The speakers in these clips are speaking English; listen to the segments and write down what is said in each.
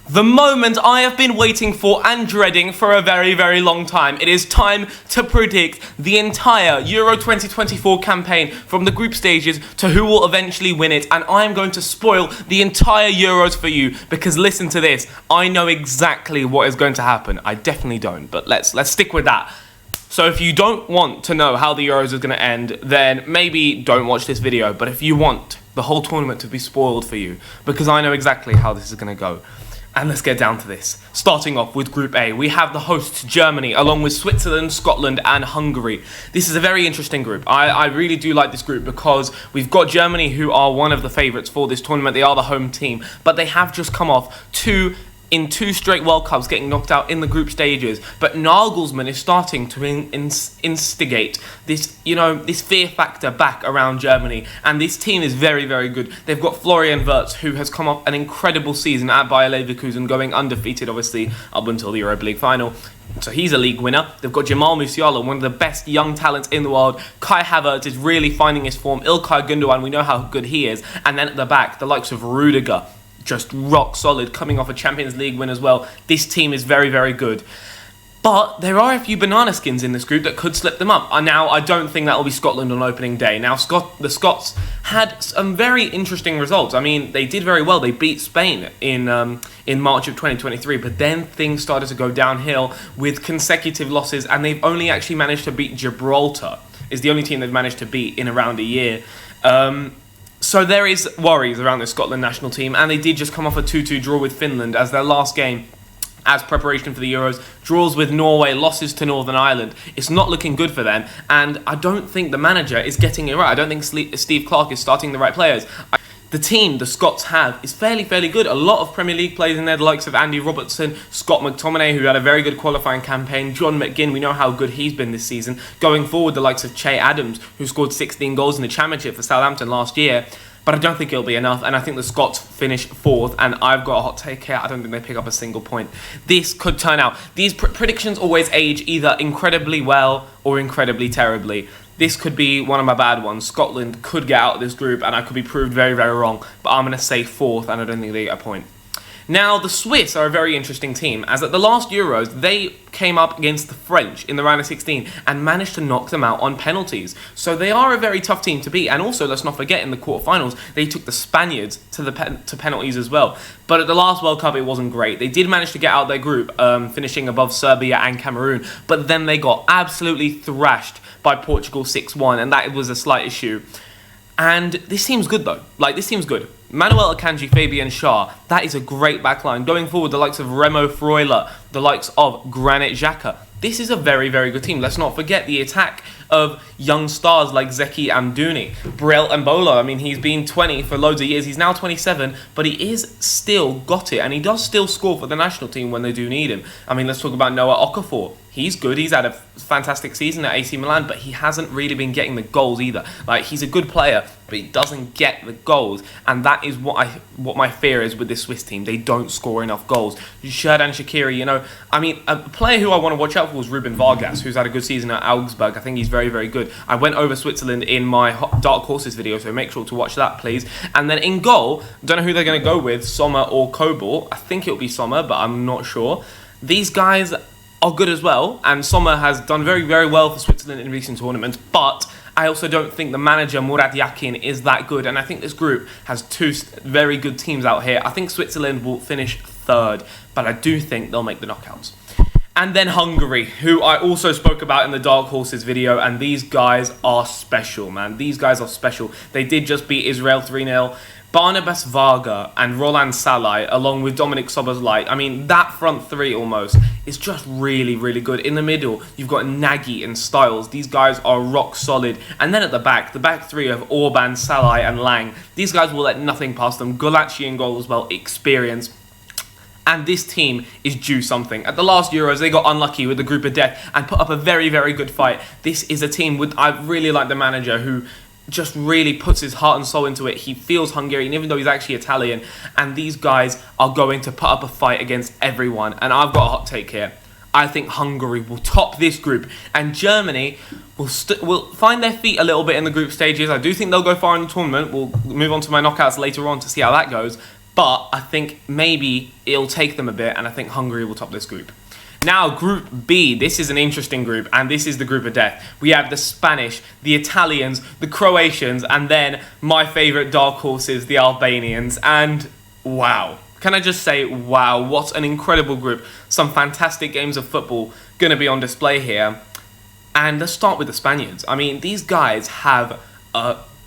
The moment I have been waiting for and dreading for a very, very long time. It is time to predict the entire Euro 2024 campaign from the group stages to who will eventually win it. And I am going to spoil the entire Euros for you because listen to this. I know exactly what is going to happen. I definitely don't, but let's stick with that. So if you don't want to know how the Euros is going to end, then maybe don't watch this video. But if you want the whole tournament to be spoiled for you, because I know exactly how this is going to go. And let's get down to this. Starting off with Group A, we have the hosts Germany, along with Switzerland, Scotland and Hungary. This is a very interesting group. I really do like this group because we've got Germany, who are one of the favourites for this tournament. They are the home team, but they have just come off two straight World Cups, getting knocked out in the group stages. But Nagelsmann is starting to instigate this, this fear factor back around Germany. And this team is very, very good. They've got Florian Wirtz, who has come off an incredible season at Bayer Leverkusen, going undefeated, obviously, up until the Europa League final. So he's a league winner. They've got Jamal Musiala, one of the best young talents in the world. Kai Havertz is really finding his form. İlkay Gündoğan, we know how good he is. And then at the back, the likes of Rudiger, just rock solid, coming off a Champions League win as well. This team is very, very good. But there are a few banana skins in this group that could slip them up. Now, I don't think that will be Scotland on opening day. Now, the Scots had some very interesting results. I mean, they did very well. They beat Spain in March of 2023, but then things started to go downhill with consecutive losses, and they've only actually managed to beat Gibraltar. Is the only team they've managed to beat in around a year. So there is worries around the Scotland national team, and they did just come off a 2-2 draw with Finland as their last game as preparation for the Euros. Draws with Norway, losses to Northern Ireland. It's not looking good for them, and I don't think the manager is getting it right. I don't think Steve Clarke is starting the right players. The team the Scots have is fairly good. A lot of Premier League players in there, the likes of Andy Robertson, Scott McTominay, who had a very good qualifying campaign, John McGinn, we know how good he's been this season. Going forward, the likes of Che Adams, who scored 16 goals in the Championship for Southampton last year. But I don't think it'll be enough, and I think the Scots finish fourth, and I've got a hot take here. I don't think they pick up a single point. This could turn out. These predictions always age either incredibly well or incredibly terribly. This could be one of my bad ones. Scotland could get out of this group, and I could be proved very, very wrong. But I'm going to say fourth, and I don't think they get a point. Now, the Swiss are a very interesting team, as at the last Euros, they came up against the French in the round of 16 and managed to knock them out on penalties. So they are a very tough team to beat. And also, let's not forget, in the quarterfinals, they took the Spaniards to penalties as well. But at the last World Cup, it wasn't great. They did manage to get out their group, finishing above Serbia and Cameroon. But then they got absolutely thrashed by Portugal 6-1, and that was a slight issue. And this team's good, though. This team's good. Manuel Akanji, Fabian Schär, that is a great backline. Going forward, the likes of Remo Freuler, the likes of Granit Xhaka. This is a very, very good team. Let's not forget the attack of young stars like Zeki Amdouni. Breel Embolo, I mean, he's been 20 for loads of years. He's now 27, but he is still got it. And he does still score for the national team when they do need him. I mean, let's talk about Noah Okafor. He's good. He's had a fantastic season at AC Milan, but he hasn't really been getting the goals either. He's a good player, but he doesn't get the goals. And that is what my fear is with this Swiss team. They don't score enough goals. Xherdan Shaqiri, I mean, a player who I want to watch out for is Ruben Vargas, who's had a good season at Augsburg. I think he's very, very good. I went over Switzerland in my Dark Horses video, so make sure to watch that, please. And then in goal, don't know who they're going to go with, Sommer or Kobel. I think it'll be Sommer, but I'm not sure. These guys are good as well, and Sommer has done very, very well for Switzerland in recent tournaments, but I also don't think the manager, Murat Yakin, is that good, and I think this group has two very good teams out here. I think Switzerland will finish third, but I do think they'll make the knockouts. And then Hungary, who I also spoke about in the Dark Horses video, and these guys are special, man. These guys are special. They did just beat Israel 3-0. Barnabas Varga and Roland Salai, along with Dominik Szoboszlai. I mean, that front three almost is just really, really good. In the middle, you've got Nagy and Styles. These guys are rock solid. And then at the back three of Orban, Salai and Lang. These guys will let nothing past them. Gulacsi in goal as well, experience. And this team is due something. At the last Euros, they got unlucky with the group of death and put up a very, very good fight. This is a team I really like the manager who just really puts his heart and soul into it. He feels Hungarian, even though he's actually Italian. And these guys are going to put up a fight against everyone. And I've got a hot take here. I think Hungary will top this group. And Germany will find their feet a little bit in the group stages. I do think they'll go far in the tournament. We'll move on to my knockouts later on to see how that goes. but I think maybe it'll take them a bit, and I think Hungary will top this group. Now, Group B, this is an interesting group, and this is the group of death. We have the Spanish, the Italians, the Croatians, and then my favourite dark horses, the Albanians, and wow. Can I just say, wow, what an incredible group. Some fantastic games of football going to be on display here. And let's start with the Spaniards. I mean, these guys have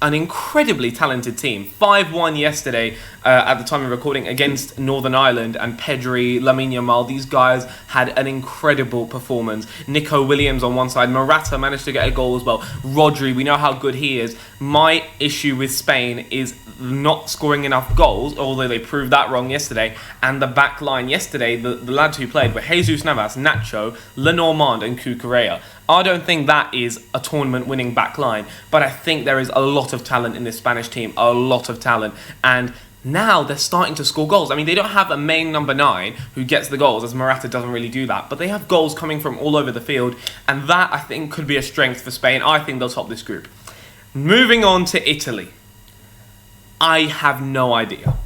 an incredibly talented team. 5-1 yesterday at the time of recording against Northern Ireland, and Pedri, Lamine Yamal, these guys had an incredible performance. Nico Williams on one side, Morata managed to get a goal as well. Rodri, we know how good he is. My issue with Spain is not scoring enough goals, although they proved that wrong yesterday. And the back line yesterday, the lads who played were Jesus Navas, Nacho, Lenormand and Cucurella. I don't think that is a tournament-winning back line, but I think there is a lot of talent in this Spanish team, a lot of talent, and now they're starting to score goals. I mean, they don't have a main number 9 who gets the goals, as Morata doesn't really do that, but they have goals coming from all over the field, and that, I think, could be a strength for Spain. I think they'll top this group. Moving on to Italy. I have no idea.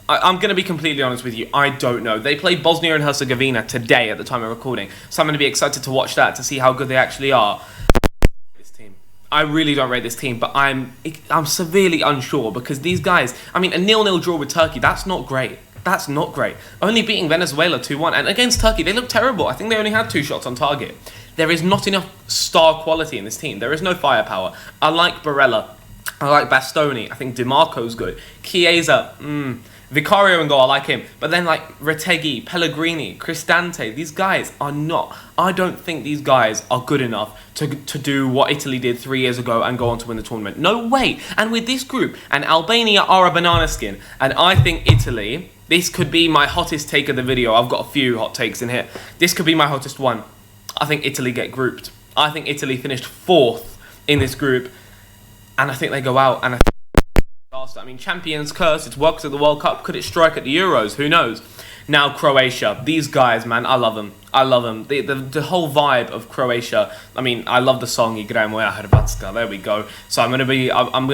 I'm going to be completely honest with you. I don't know. They play Bosnia and Herzegovina today at the time of recording, so I'm going to be excited to watch that to see how good they actually are. This team, I really don't rate this team, but I'm severely unsure because these guys. I mean, a 0-0 draw with Turkey. That's not great. That's not great. Only beating Venezuela 2-1, and against Turkey they look terrible. I think they only had 2 shots on target. There is not enough star quality in this team. There is no firepower. I like Barella. I like Bastoni. I think DiMarco's good. Chiesa. Vicario and goal, I like him. But then like Retegui, Pellegrini, Cristante, these guys are not. I don't think these guys are good enough to do what Italy did 3 years ago and go on to win the tournament. No way. And with this group, and Albania are a banana skin. And I think Italy, this could be my hottest take of the video. I've got a few hot takes in here. This could be my hottest one. I think Italy get grouped. I think Italy finished 4th in this group. And I think they go out, and I mean, champions curse, it's worked at the World Cup, could it strike at the Euros? Who knows? Now, Croatia. These guys, man, I love them. I love them. The whole vibe of Croatia. I mean, I love the song Igrajmo moja Hrvatska. There we go. So I'm gonna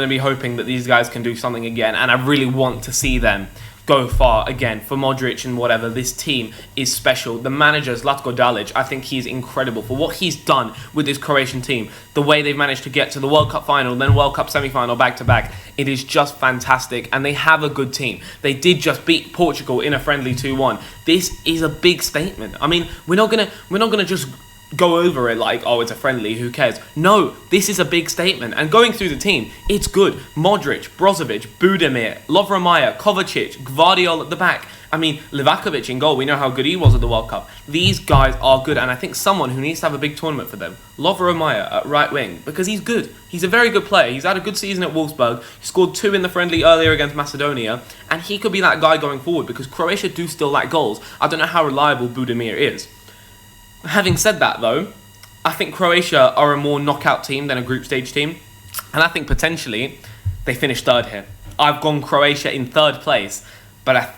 be hoping that these guys can do something again, and I really want to see them go far again. For Modric and whatever, this team is special. The manager, Zlatko Dalic, I think he's incredible for what he's done with this Croatian team. The way they've managed to get to the World Cup final, then World Cup semi-final back-to-back. It is just fantastic, and they have a good team. They did just beat Portugal in a friendly 2-1. This is a big statement. I mean, we're not gonna just go over it like, oh, it's a friendly, who cares? No, this is a big statement. And going through the team, it's good. Modric, Brozovic, Budimir, Lovro-Majer, Kovacic, Gvardiol at the back. I mean, Livakovic in goal, we know how good he was at the World Cup. These guys are good, and I think someone who needs to have a big tournament for them, Lovro-Majer at right wing, because he's good. He's a very good player. He's had a good season at Wolfsburg. He scored 2 in the friendly earlier against Macedonia, and he could be that guy going forward because Croatia do still lack goals. I don't know how reliable Budimir is. Having said that, though, I think Croatia are a more knockout team than a group stage team, and I think potentially they finish 3rd here. I've gone Croatia in 3rd place,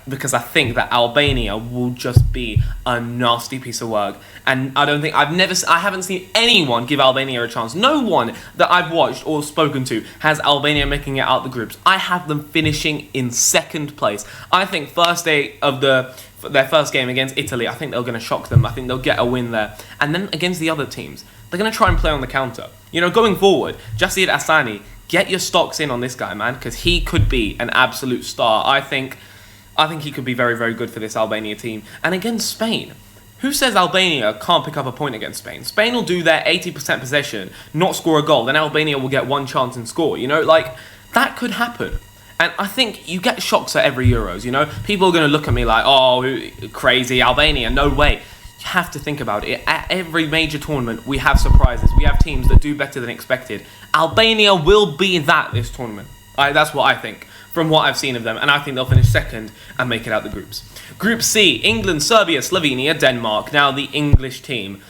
because I think that Albania will just be a nasty piece of work, and I haven't seen anyone give Albania a chance. No one that I've watched or spoken to has Albania making it out the groups. I have them finishing in 2nd place. I think first day of their first game against Italy, I think they're going to shock them. I think they'll get a win there. And then against the other teams, they're going to try and play on the counter. You know, going forward, Jasir Asani, get your stocks in on this guy, man, because he could be an absolute star. I think he could be very, very good for this Albania team. And against Spain, who says Albania can't pick up a point against Spain? Spain will do their 80% possession, not score a goal, then Albania will get 1 chance and score. You know, like, that could happen. And I think you get shocks at every Euros, you know? People are going to look at me like, oh, crazy, Albania, no way. You have to think about it. At every major tournament, we have surprises. We have teams that do better than expected. Albania will be that this tournament. That's what I think, from what I've seen of them. And I think they'll finish 2nd and make it out the groups. Group C, England, Serbia, Slovenia, Denmark. Now, the English team.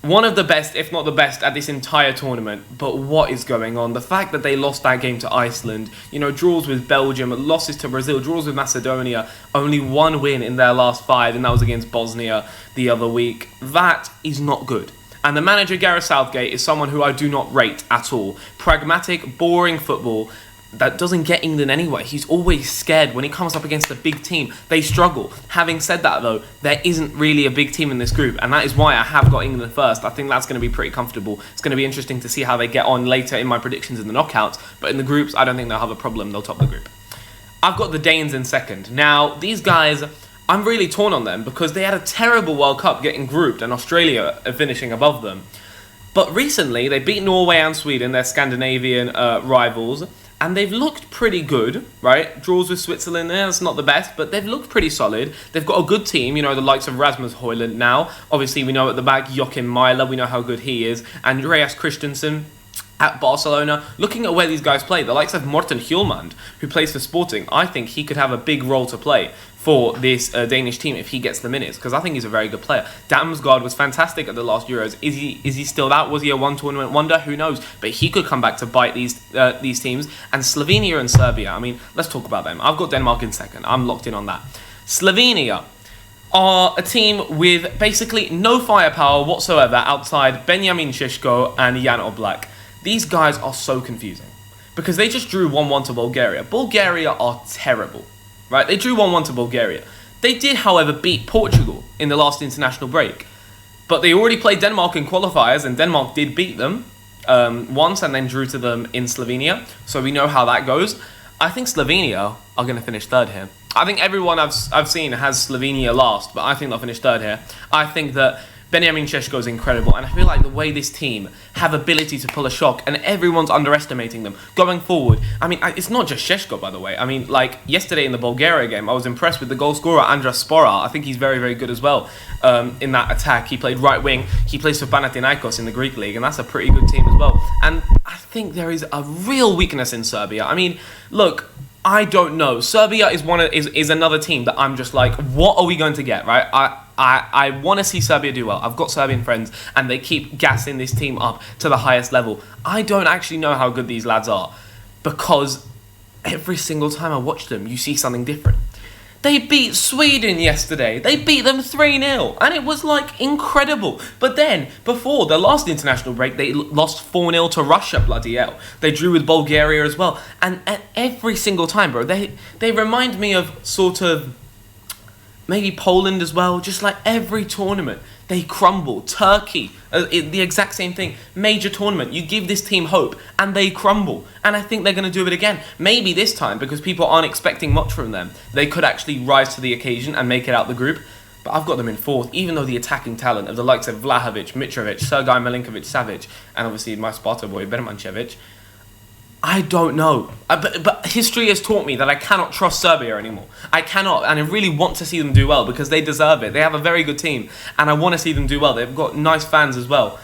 One of the best, if not the best, at this entire tournament. But what is going on? The fact that they lost that game to Iceland, you know, draws with Belgium, losses to Brazil, draws with Macedonia, only 1 win in their last 5, and that was against Bosnia the other week. That is not good. And the manager, Gareth Southgate, is someone who I do not rate at all. Pragmatic, boring football. that doesn't get England anywhere. He's always scared when he comes up against a big team. They struggle. Having said that, though, there isn't really a big team in this group, and that is why I have got England first. I think that's going to be pretty comfortable. It's going to be interesting to see how they get on later in my predictions in the knockouts, but in the groups, I don't think they'll have a problem. They'll top the group. I've got the Danes in second. Now, these guys, I'm really torn on them because they had a terrible World Cup getting grouped and Australia finishing above them. But recently, they beat Norway and Sweden, their Scandinavian rivals, and they've looked pretty good, right? Draws with Switzerland there, that's not the best, but they've looked pretty solid. They've got a good team, the likes of Rasmus Højlund now. Obviously, we know at the back, Joachim Mæhle, we know how good he is. Andreas Christensen at Barcelona. Looking at where these guys play, the likes of Morten Hjulmand, who plays for Sporting, I think he could have a big role to play for this Danish team if he gets the minutes, because I think he's a very good player. Damsgaard was fantastic at the last Euros. Is he still that? Was he a one-tournament wonder? Who knows? But he could come back to bite these teams. And Slovenia and Serbia, I mean, let's talk about them. I've got Denmark in second. I'm locked in on that. Slovenia are a team with basically no firepower whatsoever outside Benjamin Šeško and Jan Oblak. These guys are so confusing because they just drew 1-1 to Bulgaria. Bulgaria are terrible. Right, they drew 1-1 to Bulgaria. They did, however, beat Portugal in the last international break. But they already played Denmark in qualifiers, and Denmark did beat them once and then drew to them in Slovenia. So we know how that goes. I think Slovenia are going to finish third here. I think everyone I've seen has Slovenia last, but I think they'll finish third here. I think that Benjamin Šeško is incredible, and I feel like the way this team have ability to pull a shock, and everyone's underestimating them going forward. I mean, it's not just Šeško, by the way. I mean, like yesterday in the Bulgaria game, I was impressed with the goal scorer Andras Spora. I think he's very, very good as well in that attack. He played right wing. He plays for Panathinaikos in the Greek league, and that's a pretty good team as well. And I think there is a real weakness in Serbia. I mean, look, I don't know. Serbia is another team that I'm just like, what are we going to get, right? I want to see Serbia do well. I've got Serbian friends, and they keep gassing this team up to the highest level. I don't actually know how good these lads are, because every single time I watch them, you see something different. They beat Sweden yesterday. They beat them 3-0, and it was like incredible. But then, before the last international break, they lost 4-0 to Russia, bloody hell. They drew with Bulgaria as well. And every single time, bro, they remind me of sort of maybe Poland as well. Just like every tournament, they crumble. Turkey, the exact same thing. Major tournament, you give this team hope, and they crumble. And I think they're going to do it again. Maybe this time, because people aren't expecting much from them, they could actually rise to the occasion and make it out the group. But I've got them in fourth, even though the attacking talent of the likes of Vlahovic, Mitrovic, Sergej Milinkovic-Savic, and obviously my Sparta boy, Bermancevic, I don't know. But history has taught me that I cannot trust Serbia anymore. I cannot, and I really want to see them do well because they deserve it. They have a very good team, and I want to see them do well. They've got nice fans as well.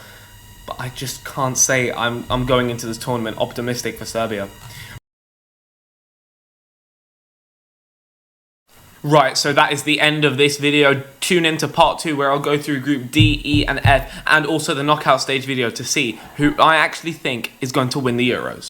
But I just can't say I'm going into this tournament optimistic for Serbia. Right, so that is the end of this video. Tune in to part 2 where I'll go through Group D, E and F and also the knockout stage video to see who I actually think is going to win the Euros.